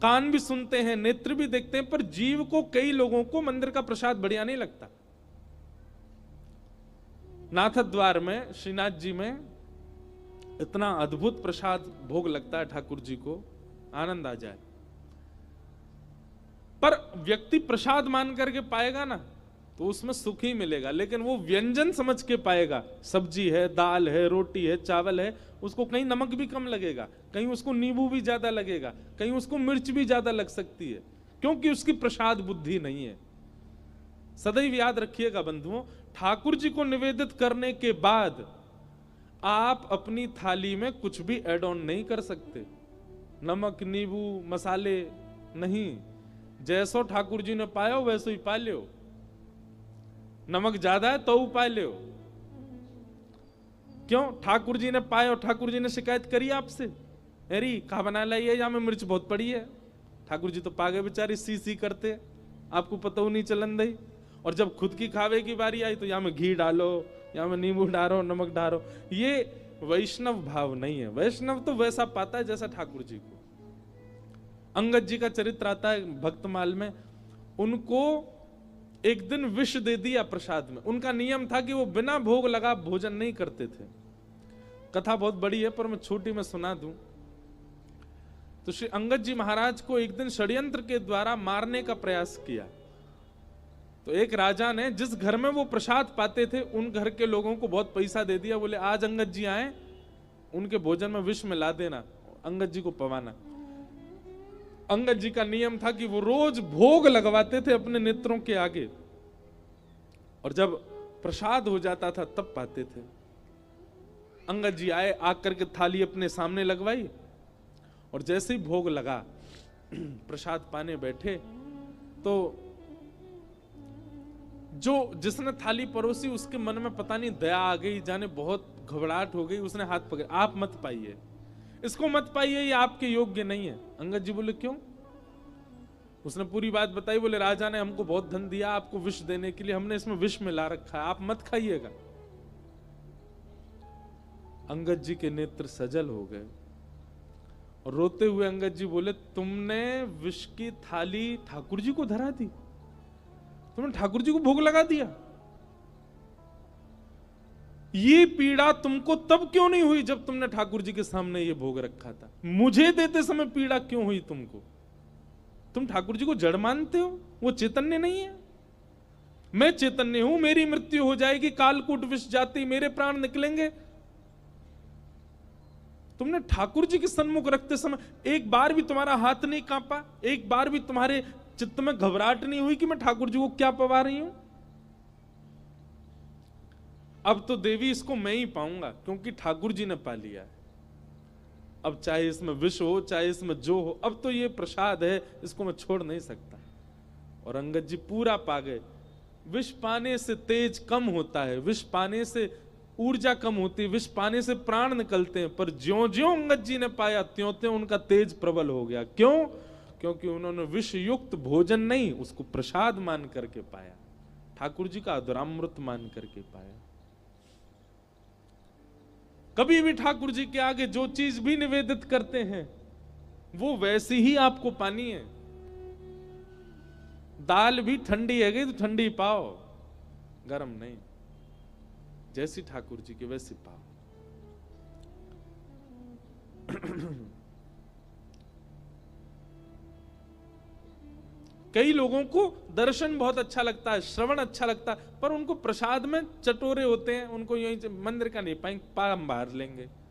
कान भी सुनते हैं, नेत्र भी देखते हैं, पर जीव को, कई लोगों को मंदिर का प्रसाद बढ़िया नहीं लगता। नाथ द्वार में, श्रीनाथ जी में इतना अद्भुत प्रसाद भोग लगता है ठाकुर जी को, आनंद आ जाए। पर व्यक्ति प्रसाद मान करके पाएगा ना तो उसमें सुख ही मिलेगा, लेकिन वो व्यंजन समझ के पाएगा, सब्जी है, दाल है, रोटी है, चावल है, उसको कहीं नमक भी कम लगेगा, कहीं उसको नींबू भी ज्यादा लगेगा, कहीं उसको मिर्च भी ज्यादा लग सकती है, क्योंकि उसकी प्रसाद बुद्धि नहीं है। सदैव याद रखिएगा बंधुओं, ठाकुर जी को निवेदित करने के बाद आप अपनी थाली में कुछ भी ऐड ऑन नहीं कर सकते, नमक, नींबू, मसाले नहीं। जैसो ठाकुर जी ने पायो वैसो ही पा लियो। नमक ज्यादा है तो पा लियो। क्यों? ठाकुर जी ने पायो, ठाकुर जी ने शिकायत करी आपसे, अरे कहा बना लाइए, यहाँ में मिर्च बहुत पड़ी है। ठाकुर जी तो पागे बेचारे, सी सी करते, आपको पता हो नहीं चलन दई। और जब खुद की खावे की बारी आई तो यहाँ में घी डालो, यहाँ में नींबू डालो, नमक डालो। ये वैष्णव भाव नहीं है। वैष्णव तो वैसा पाता है जैसा ठाकुर जी को। अंगद जी का चरित्र आता है भक्तमाल में, उनको एक दिन विष दे दिया प्रसाद में। उनका नियम था कि वो बिना भोग लगा भोजन नहीं करते थे। कथा बहुत बड़ी है पर मैं छोटी में सुना दूं। तो श्री अंगद जी महाराज को एक दिन षड्यंत्र के द्वारा मारने का प्रयास किया। तो एक राजा ने, जिस घर में वो प्रसाद पाते थे, उन घर के लोगों को बहुत पैसा दे दिया। बोले आज अंगद जी आए, उनके भोजन में विष मिला देना, अंगद जी को पवाना। अंगद जी का नियम था कि वो रोज भोग लगवाते थे अपने नेत्रों के आगे, और जब प्रसाद हो जाता था तब पाते थे। अंगद जी आए, आकर के थाली अपने सामने लगवाई, और जैसे ही भोग लगा, प्रसाद पाने बैठे, तो जो जिसने थाली परोसी उसके मन में पता नहीं दया आ गई, जाने बहुत घबराहट हो गई। उसने हाथ पकड़, आप मत पाइए, इसको मत पाइए, ये आपके योग्य नहीं है। अंगद जी बोले क्यों? उसने पूरी बात बताई। बोले राजा ने हमको बहुत धन दिया आपको विष देने के लिए, हमने इसमें विष मिला रखा है, आप मत खाइएगा। अंगद जी के नेत्र सजल हो गए, और रोते हुए अंगद जी बोले तुमने विष की थाली ठाकुर जी को धरा दी, तुमने ठाकुर जी को भोग लगा दिया। ये पीड़ा तुमको तब क्यों नहीं हुई जब तुमने ठाकुर जी के सामने ये भोग रखा था? मुझे देते समय पीड़ा क्यों हुई तुमको? तुम ठाकुर जी को जड़ मानते हो, वो चैतन्य नहीं है। मैं चैतन्य हूं, मेरी मृत्यु हो जाएगी, कालकूट विष जाति, मेरे प्राण निकलेंगे। तुमने ठाकुर जी के सन्मुख रखते समय एक बार भी तुम्हारा हाथ नहीं कांपा, एक बार भी तुम्हारे चित्त में घबराहट नहीं हुई कि मैं ठाकुर जी को क्या पवा रही हूं? अब तो देवी इसको मैं ही पाऊंगा, क्योंकि ठाकुर जी ने पा लिया है। अब चाहे इसमें विष हो, चाहे इसमें जो हो, अब तो ये प्रसाद है, इसको मैं छोड़ नहीं सकता। और अंगद जी पूरा पा गए। विष पाने से तेज कम होता है, विष पाने से ऊर्जा कम होती है, विष पाने से प्राण निकलते हैं, पर ज्यों ज्यों अंगद जी ने पाया त्यों त्यों उनका तेज प्रबल हो गया। क्यों? क्योंकि उन्होंने विष युक्त भोजन नहीं, उसको प्रसाद मान करके पाया, ठाकुर जी का अधरामृत मान करके पाया। कभी भी ठाकुर जी के आगे जो चीज भी निवेदित करते हैं वो वैसी ही आपको पानी है। दाल भी ठंडी है गई तो ठंडी पाओ, गरम नहीं। जैसी ठाकुर जी की वैसी पाओ। कई लोगों को दर्शन बहुत अच्छा लगता है, श्रवण अच्छा लगता है, पर उनको प्रसाद में चटोरे होते हैं, उनको यही मंदिर का नहीं पाएंगे, पाम बाहर लेंगे,